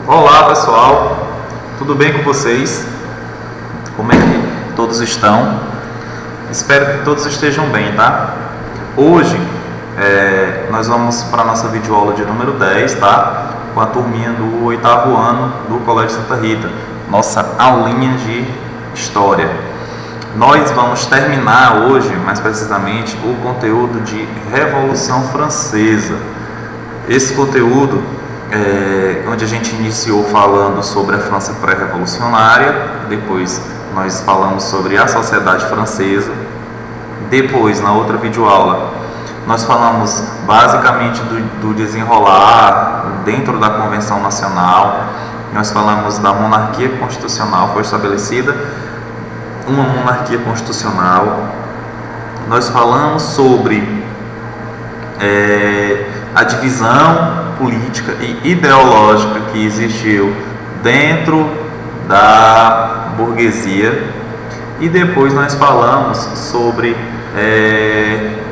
Olá pessoal, tudo bem com vocês? Como é que todos estão? Espero que todos estejam bem, tá? Hoje nós vamos para a nossa videoaula de número 10, tá? Com a turminha do 8º ano do Colégio Santa Rita, nossa aulinha de História. Nós vamos terminar hoje, mais precisamente, o conteúdo de Revolução Francesa. Esse conteúdo onde a gente iniciou falando sobre a França pré-revolucionária, depois nós falamos sobre a sociedade francesa, depois na outra videoaula nós falamos basicamente do desenrolar dentro da Convenção Nacional, nós falamos da monarquia constitucional, foi estabelecida uma monarquia constitucional, nós falamos sobre a divisão política e ideológica que existiu dentro da burguesia, e depois nós falamos sobre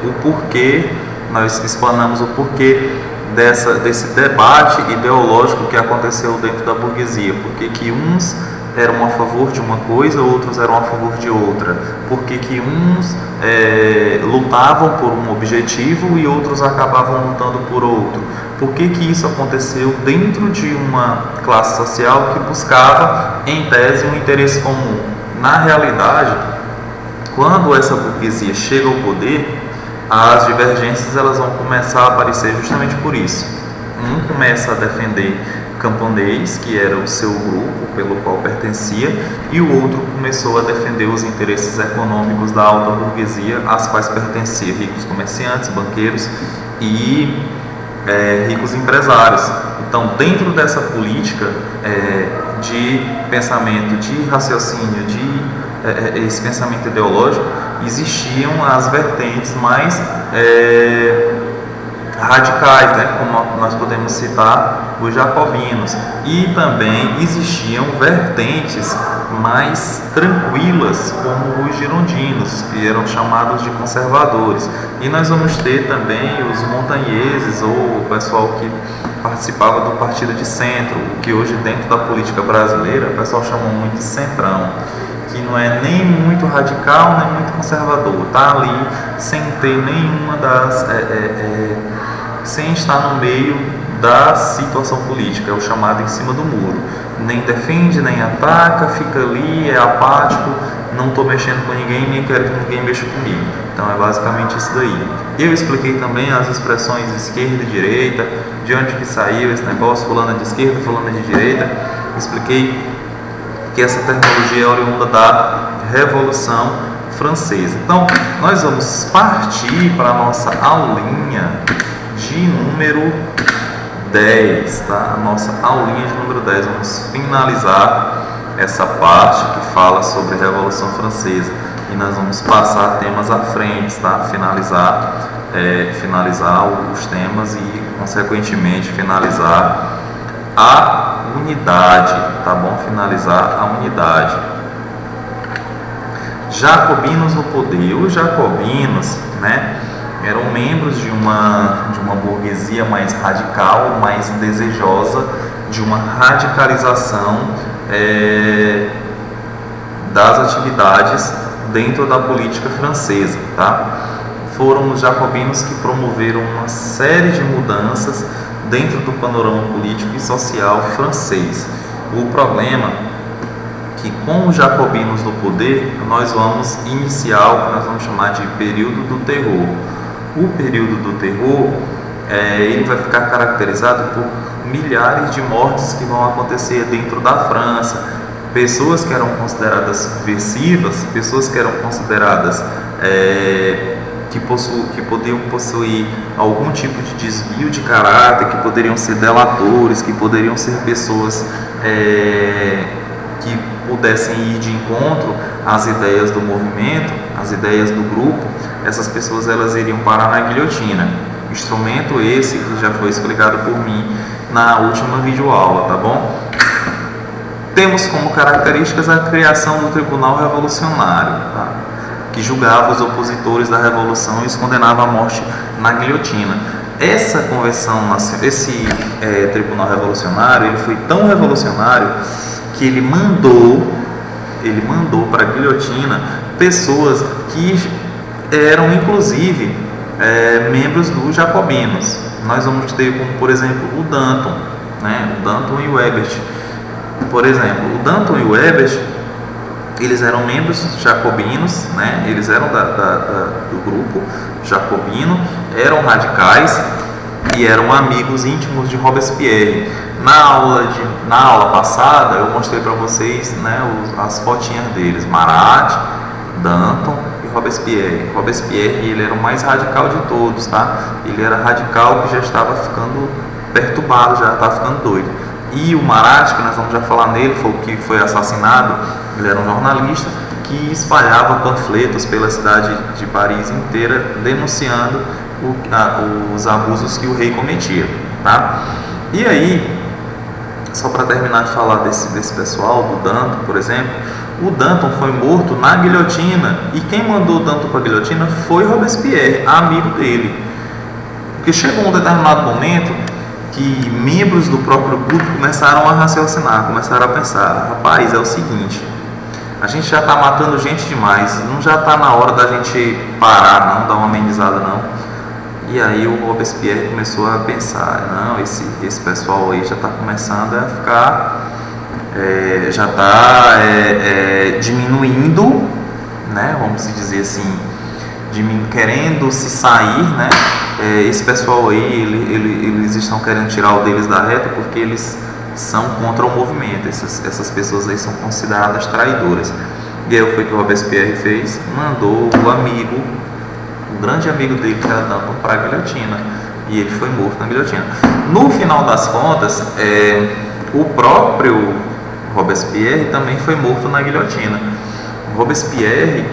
o porquê, nós explanamos o porquê desse debate ideológico que aconteceu dentro da burguesia, porque que uns eram a favor de uma coisa, outros eram a favor de outra, porque que uns lutavam por um objetivo e outros acabavam lutando por outro, por que isso aconteceu dentro de uma classe social que buscava em tese um interesse comum. Na realidade, quando essa burguesia chega ao poder, as divergências elas vão começar a aparecer justamente por isso. Um começa a defender camponês, que era o seu grupo pelo qual pertencia, e o outro começou a defender os interesses econômicos da alta burguesia, às quais pertenciam ricos comerciantes, banqueiros e ricos empresários. Então, dentro dessa política de pensamento, de raciocínio, esse pensamento ideológico, existiam as vertentes mais radicais, né, como nós podemos citar os jacobinos, e também existiam vertentes mais tranquilas, como os girondinos, que eram chamados de conservadores. E nós vamos ter também os montanheses, ou o pessoal que participava do partido de centro, que hoje dentro da política brasileira o pessoal chama muito de centrão, que não é nem muito radical, nem muito conservador, está ali sem ter nenhuma sem estar no meio da situação política, é o chamado em cima do muro, nem defende, nem ataca, fica ali, é apático, não estou mexendo com ninguém, nem quero que ninguém mexa comigo. Então é basicamente isso daí. Eu expliquei também as expressões esquerda e direita, de onde que saiu esse negócio, fulano de esquerda, fulano de direita, expliquei que essa terminologia é oriunda da Revolução Francesa. Então, nós vamos partir para a nossa aulinha de número 10, tá? A nossa aulinha de número 10. Vamos finalizar essa parte que fala sobre a Revolução Francesa e nós vamos passar temas à frente, tá? Finalizar os temas e, consequentemente, finalizar a unidade, tá bom? Finalizar a unidade. Jacobinos no poder. Os jacobinos, né, eram membros de uma burguesia mais radical, mais desejosa de uma radicalização das atividades dentro da política francesa, tá? Foram os jacobinos que promoveram uma série de mudanças dentro do panorama político e social francês. O problema é que com os jacobinos no poder, nós vamos iniciar o que nós vamos chamar de período do terror. O período do terror, ele vai ficar caracterizado por milhares de mortes que vão acontecer dentro da França, pessoas que eram consideradas subversivas, pessoas que eram consideradas que podiam possuir algum tipo de desvio de caráter, que poderiam ser delatores, que poderiam ser pessoas que pudessem ir de encontro às ideias do movimento, às ideias do grupo. Essas pessoas elas iriam parar na guilhotina. Instrumento esse que já foi explicado por mim na última videoaula, tá bom? Temos como características a criação do Tribunal Revolucionário, tá? Que julgava os opositores da Revolução e os condenava à morte na guilhotina. essa convenção, esse tribunal revolucionário, ele foi tão revolucionário que ele mandou para a guilhotina pessoas que eram inclusive membros dos jacobinos. Nós vamos ter como, por exemplo, o Danton, né? O Danton e o Ebert. Por exemplo, o Danton e o Ebert, eles eram membros jacobinos, né? Eles eram do grupo jacobino, eram radicais e eram amigos íntimos de Robespierre. Na aula passada eu mostrei para vocês, né, as fotinhas deles, Marat, Danton e Robespierre. Robespierre, ele era o mais radical de todos, tá? Ele era radical que já estava ficando perturbado, já estava ficando doido. E o Marat, que nós vamos já falar nele, foi o que foi assassinado. Ele era um jornalista que espalhava panfletos pela cidade de Paris inteira denunciando os abusos que o rei cometia, tá? E aí, só para terminar de falar desse pessoal, do Danton, por exemplo, o Danton foi morto na guilhotina, e quem mandou o Danton para a guilhotina foi Robespierre, amigo dele. Porque chegou um determinado momento que membros do próprio grupo começaram a raciocinar, começaram a pensar: rapaz, é o seguinte, a gente já está matando gente demais, não já está na hora da gente parar, não, dar uma amenizada não. E aí o Robespierre começou a pensar: não, esse pessoal aí já está começando a ficar, já está diminuindo, né, vamos dizer assim, querendo se sair, né? Esse pessoal aí, eles estão querendo tirar o deles da reta porque eles são contra o movimento. Essas pessoas aí são consideradas traidoras. E aí foi o que o Robespierre fez: mandou o grande amigo dele, que era Danton, para a guilhotina, e ele foi morto na guilhotina. No final das contas, o próprio Robespierre também foi morto na guilhotina. Robespierre,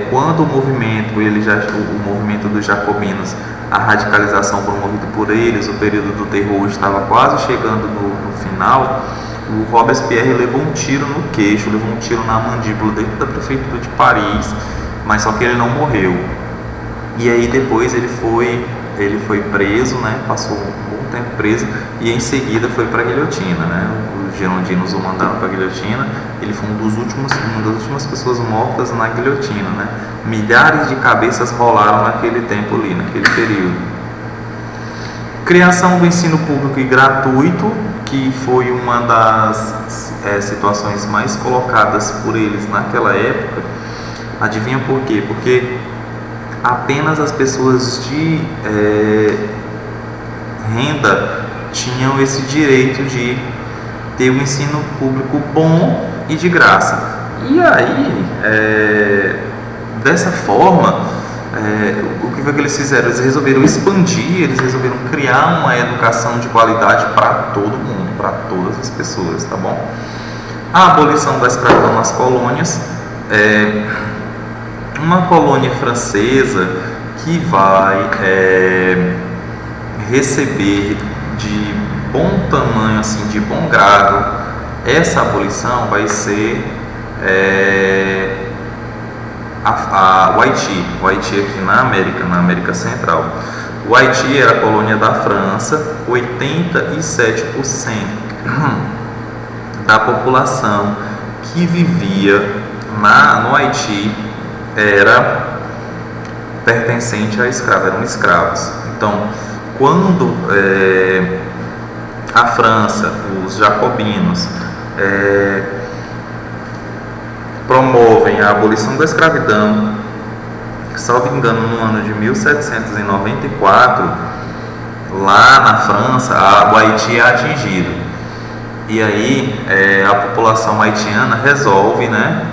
quando o movimento dos jacobinos, a radicalização promovida por eles, o período do terror estava quase chegando no final, o Robespierre levou um tiro no queixo, levou um tiro na mandíbula dentro da prefeitura de Paris, mas só que ele não morreu. E aí depois ele foi preso, né? Passou um bom tempo preso, e em seguida foi para a guilhotina, né? Os girondinos o mandaram para a guilhotina. Ele foi uma das últimas pessoas mortas na guilhotina, né? Milhares de cabeças rolaram naquele tempo ali, naquele período. Criação do ensino público e gratuito, que foi uma das situações mais colocadas por eles naquela época. Adivinha por quê? Porque apenas as pessoas de renda tinham esse direito de ter um ensino público bom e de graça. E aí, dessa forma, o que foi que eles fizeram? Eles resolveram expandir, eles resolveram criar uma educação de qualidade para todo mundo, para todas as pessoas, tá bom? A abolição da escravidão nas colônias. Uma colônia francesa que vai receber de bom tamanho, assim, de bom grado, essa abolição vai ser o Haiti. O Haiti aqui na América Central. O Haiti era a colônia da França. 87% da população que vivia no Haiti era pertencente a escravos, eram escravos. Então, quando a França, os jacobinos, promovem a abolição da escravidão, salvo engano, no ano de 1794, lá na França, o Haiti é atingido. E aí a população haitiana resolve, né?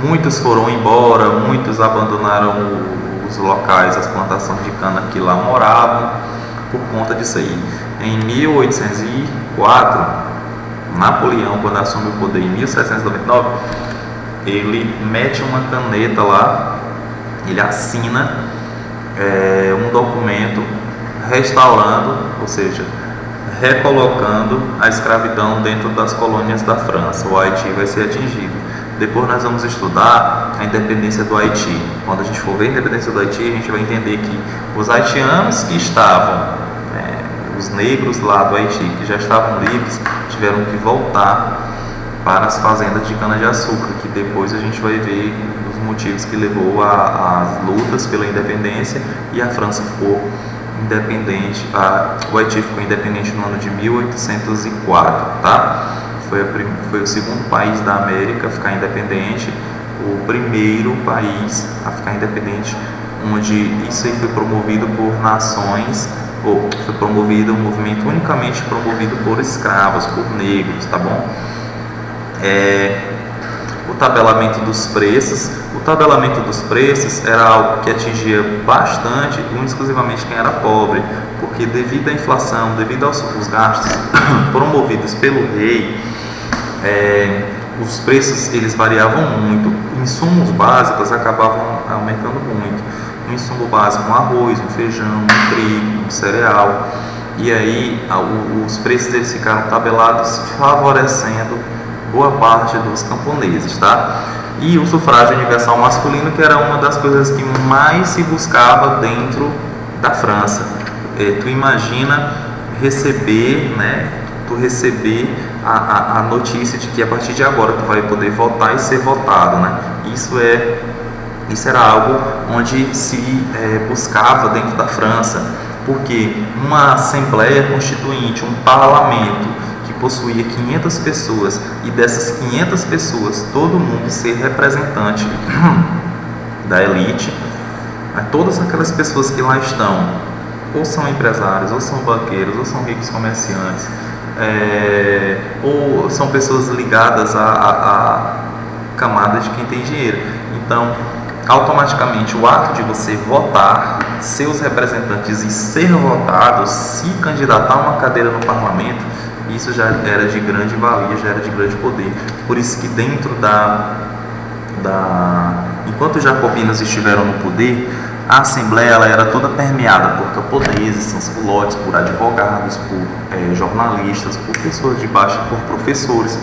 Muitos foram embora, muitos abandonaram os locais, as plantações de cana que lá moravam, por conta disso aí. Em 1804, Napoleão, quando assume o poder em 1799, ele mete uma caneta lá, ele assina um documento restaurando, ou seja, recolocando a escravidão dentro das colônias da França. O Haiti vai ser atingido. Depois nós vamos estudar a independência do Haiti. Quando a gente for ver a independência do Haiti, a gente vai entender que os haitianos que estavam, os negros lá do Haiti, que já estavam livres, tiveram que voltar para as fazendas de cana-de-açúcar, que depois a gente vai ver os motivos que levou às lutas pela independência, e a França ficou independente, o Haiti ficou independente no ano de 1804, tá? Foi o segundo país da América a ficar independente, o primeiro país a ficar independente, onde isso aí foi promovido por nações, ou foi promovido um movimento unicamente promovido por escravos, por negros, tá bom? O tabelamento dos preços era algo que atingia bastante, exclusivamente quem era pobre, porque devido à inflação, devido aos gastos promovidos pelo rei, os preços eles variavam muito. Insumos básicos acabavam aumentando muito. Um insumo básico, um arroz, um feijão, um trigo, um cereal, e aí os preços eles ficaram tabelados, favorecendo boa parte dos camponeses, tá? E o sufrágio universal masculino, que era uma das coisas que mais se buscava dentro da França. Tu imagina receber, a notícia de que a partir de agora tu vai poder votar e ser votado, né? Isso era algo onde se buscava dentro da França, porque uma assembleia constituinte, um parlamento que possuía 500 pessoas, e dessas 500 pessoas todo mundo ser representante da elite, todas aquelas pessoas que lá estão, ou são empresários, ou são banqueiros, ou são ricos comerciantes, ou são pessoas ligadas à camada de quem tem dinheiro. Então, automaticamente, o ato de você votar seus representantes e ser votado, se candidatar a uma cadeira no parlamento, isso já era de grande valia, já era de grande poder. Por isso que dentro enquanto os jacobinos estiveram no poder, a Assembleia ela era toda permeada por camponeses, sansculotes, por advogados, por jornalistas, por pessoas de baixa, por professores,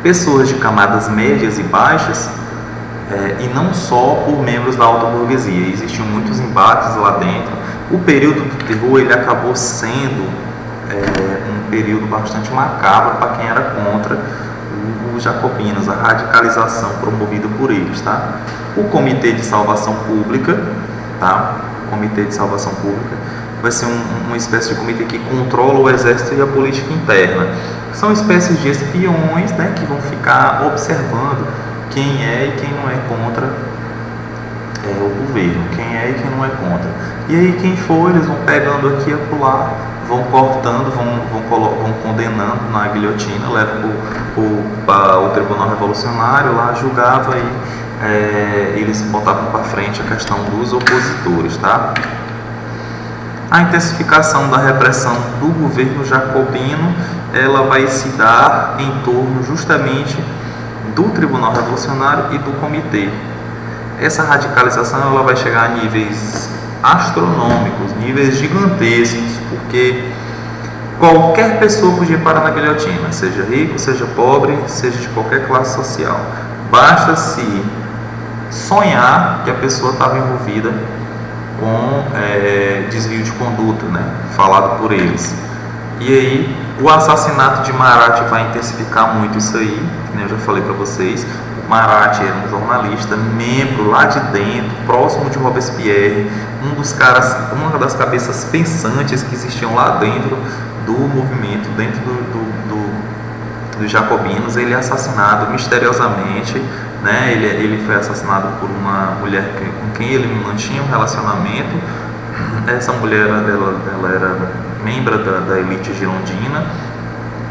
pessoas de camadas médias e baixas, e não só por membros da alta burguesia. Existiam muitos embates lá dentro. O período do terror ele acabou sendo um período bastante macabro para quem era contra os jacobinos, a radicalização promovida por eles, tá? O Comitê de Salvação Pública, tá? O Comitê de Salvação Pública vai ser uma espécie de comitê que controla o exército e a política interna. São espécies de espiões, né, que vão ficar observando quem é e quem não é contra o governo, quem é e quem não é contra. E aí quem for, eles vão pegando aqui e acolá, vão cortando, vão condenando na guilhotina, levam para o Tribunal Revolucionário, lá julgava e eles botavam para frente a questão dos opositores, tá? A intensificação da repressão do governo jacobino, ela vai se dar em torno justamente do Tribunal Revolucionário e do Comitê. Essa radicalização ela vai chegar a níveis astronômicos, níveis gigantescos, porque qualquer pessoa podia parar na guilhotina, seja rico, seja pobre, seja de qualquer classe social. Basta se sonhar que a pessoa estava envolvida com desvio de conduta, né, falado por eles. E aí o assassinato de Marat vai intensificar muito isso aí, que eu já falei para vocês. Marat era um jornalista, membro lá de dentro, próximo de Robespierre, uma das cabeças pensantes que existiam lá dentro do movimento, dentro dos jacobinos. Ele é assassinado misteriosamente, né? Ele foi assassinado por uma mulher com quem ele mantinha um relacionamento. Essa mulher ela era membro da elite girondina.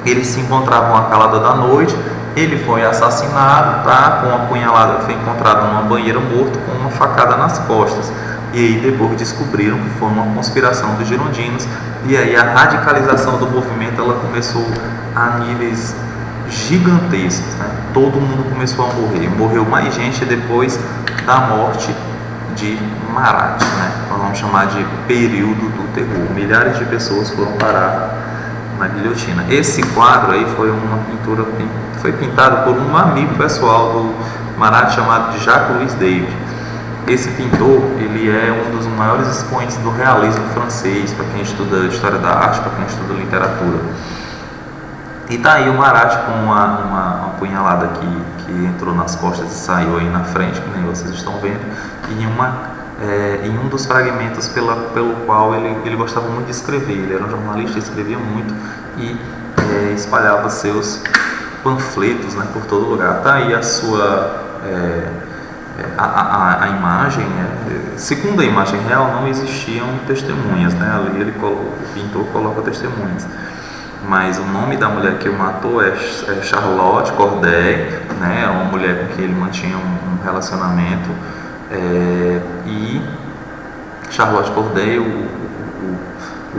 Eles se encontravam à calada da noite. Ele foi assassinado, tá? Com uma punhalada, foi encontrado numa banheira morto com uma facada nas costas. E aí depois descobriram que foi uma conspiração dos girondinos. E aí a radicalização do movimento ela começou a níveis gigantescos, né? Todo mundo começou a morrer. Morreu mais gente depois da morte de Marat, né? Nós vamos chamar de período do terror. Milhares de pessoas foram parar na guilhotina. Esse quadro aí foi uma pintura, foi pintado por um amigo pessoal do Marat chamado de Jacques-Louis David. Esse pintor, ele é um dos maiores expoentes do realismo francês, para quem estuda história da arte, para quem estuda literatura. E tá aí o Marat com uma punhalada que entrou nas costas e saiu aí na frente, que nem vocês estão vendo, em um dos fragmentos pelo qual ele gostava muito de escrever. Ele era um jornalista, escrevia muito e espalhava seus panfletos, né, por todo lugar. Tá aí a sua a imagem, segundo a imagem real, não existiam testemunhas, né? Ali o pintor coloca testemunhas, mas o nome da mulher que o matou é Charlotte Corday, né? É uma mulher com quem ele mantinha um relacionamento, e Charlotte Corday o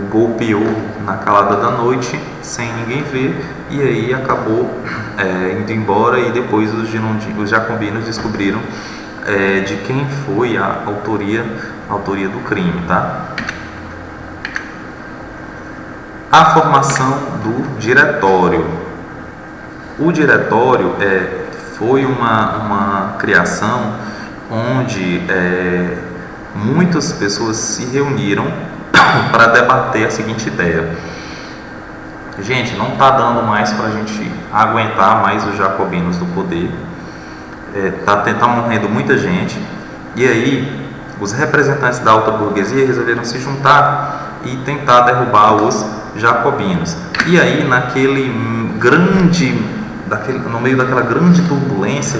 golpeou na calada da noite sem ninguém ver, e aí acabou indo embora, e depois os jacobinos descobriram de quem foi a autoria do crime, tá? A formação do diretório. O diretório foi uma criação onde muitas pessoas se reuniram para debater a seguinte ideia: gente, não está dando mais para a gente aguentar mais os jacobinos do poder, tá morrendo muita gente, e aí os representantes da alta burguesia resolveram se juntar e tentar derrubar os jacobinos. E aí no meio daquela grande turbulência,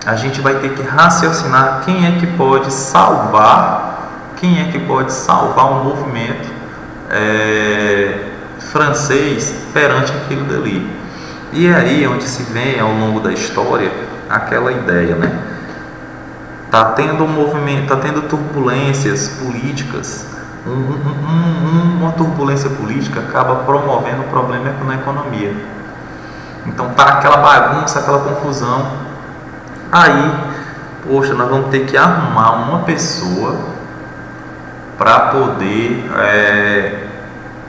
a gente vai ter que raciocinar quem é que pode salvar um movimento francês perante aquilo dali. E é aí onde se vê ao longo da história aquela ideia, né? Tá tendo um movimento, tá tendo turbulências políticas. Uma turbulência política acaba promovendo um problema na economia. Então tá aquela bagunça, aquela confusão. Aí, poxa, nós vamos ter que arrumar uma pessoa para poder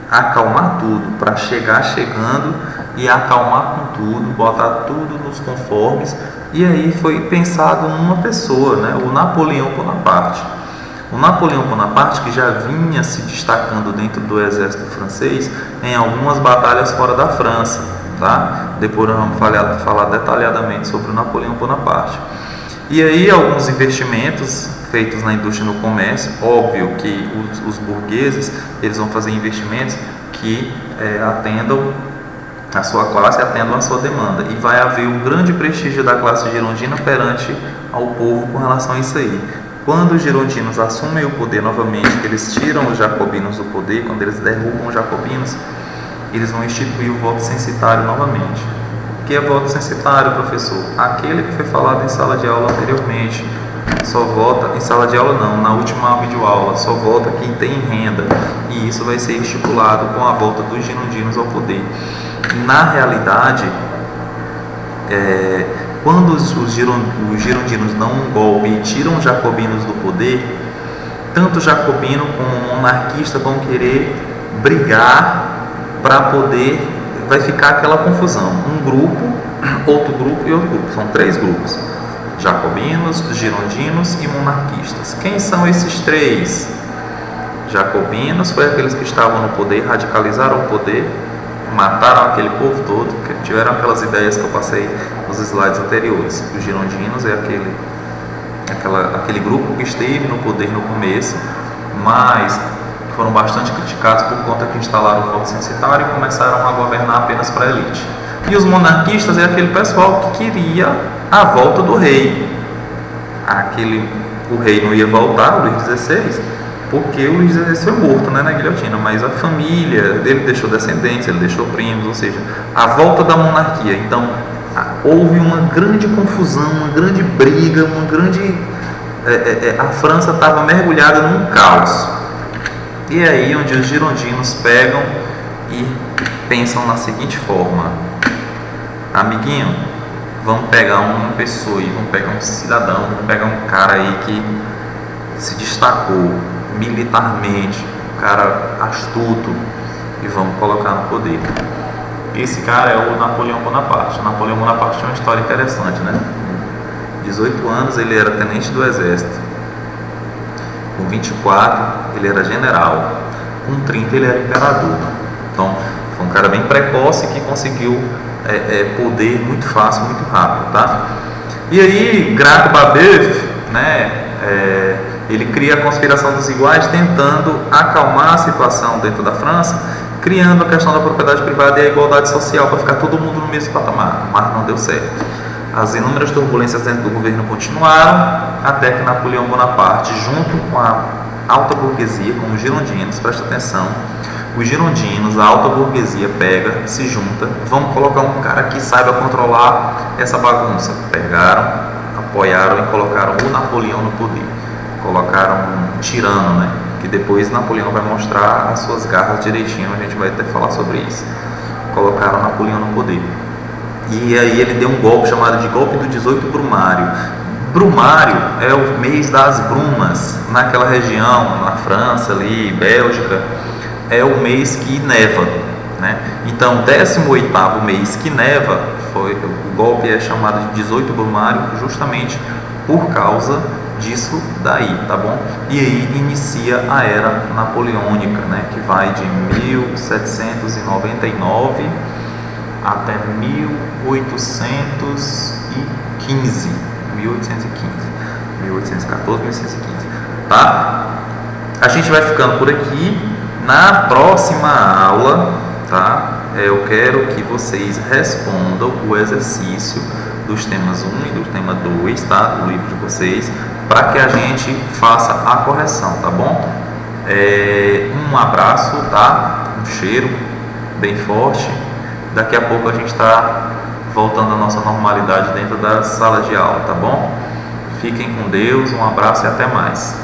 acalmar tudo, para chegando e acalmar com tudo, botar tudo nos conformes. E aí foi pensado numa pessoa, né? O Napoleão Bonaparte. O Napoleão Bonaparte, que já vinha se destacando dentro do exército francês em algumas batalhas fora da França, tá? Depois nós vamos falar detalhadamente sobre o Napoleão Bonaparte. E aí alguns investimentos feitos na indústria e no comércio, óbvio que os burgueses, eles vão fazer investimentos que atendam a sua classe, atendam a sua demanda, e vai haver um grande prestígio da classe girondina perante ao povo com relação a isso aí. Quando os girondinos assumem o poder novamente, que eles tiram os jacobinos do poder, quando eles derrubam os jacobinos, eles vão instituir o voto censitário novamente. O que é voto censitário, professor? Aquele que foi falado em sala de aula anteriormente. Só vota, em sala de aula não, na última videoaula, só vota quem tem renda, e isso vai ser estipulado com a volta dos girondinos ao poder. Na realidade, quando os girondinos dão um golpe e tiram os jacobinos do poder, tanto jacobino como monarquista vão querer brigar para poder, vai ficar aquela confusão, um grupo, outro grupo e outro grupo, são 3 grupos: jacobinos, girondinos e monarquistas. Quem são esses 3? Jacobinos foi aqueles que estavam no poder, radicalizaram o poder, mataram aquele povo todo, que tiveram aquelas ideias que eu passei nos slides anteriores. Os girondinos é aquele grupo que esteve no poder no começo, mas foram bastante criticados por conta que instalaram o voto censitário e começaram a governar apenas para a elite. E os monarquistas é aquele pessoal que queria a volta do rei. O rei não ia voltar, o Luís XVI, porque o Luís XVI foi morto, né, na guilhotina, mas a família dele deixou descendentes, ele deixou primos, ou seja, a volta da monarquia. Então houve uma grande confusão, uma grande briga, a França estava mergulhada num caos. E é aí onde os girondinos pegam e pensam na seguinte forma: amiguinho, vamos pegar uma pessoa aí, vamos pegar um cidadão, vamos pegar um cara aí que se destacou militarmente, um cara astuto, e vamos colocar no poder. Esse cara é o Napoleão Bonaparte. O Napoleão Bonaparte tinha uma história interessante, né? Com 18 anos ele era tenente do exército, com 24 ele era general, com 30 ele era imperador. Então foi um cara bem precoce que conseguiu poder muito fácil, muito rápido, tá? E aí Graco Babeuf, né, ele cria a conspiração dos iguais, tentando acalmar a situação dentro da França, criando a questão da propriedade privada e a igualdade social para ficar todo mundo no mesmo patamar, mas não deu certo. As inúmeras turbulências dentro do governo continuaram, até que Napoleão Bonaparte, junto com a alta burguesia, com os girondinos, presta atenção, os girondinos, a alta burguesia pega, se junta, vamos colocar um cara que saiba controlar essa bagunça. Pegaram, apoiaram e colocaram o Napoleão no poder. Colocaram um tirano, né? Que depois Napoleão vai mostrar as suas garras direitinho, a gente vai até falar sobre isso. Colocaram Napoleão no poder. E aí ele deu um golpe chamado de golpe do 18 Brumário. Brumário é o mês das brumas, naquela região, na França ali, Bélgica, é o mês que neva, né? Então, 18º mês que neva, o golpe é chamado de 18 Brumário, justamente por causa disso daí, tá bom? E aí inicia a era napoleônica, né? Que vai de 1799 até 1815, 1814, 1815, tá? A gente vai ficando por aqui. Na próxima aula, tá? Eu quero que vocês respondam o exercício dos temas 1 e do tema 2, tá? Do livro de vocês, para que a gente faça a correção, tá bom? Um abraço, tá? Um cheiro bem forte. Daqui a pouco a gente está voltando à nossa normalidade dentro da sala de aula, tá bom? Fiquem com Deus, um abraço e até mais.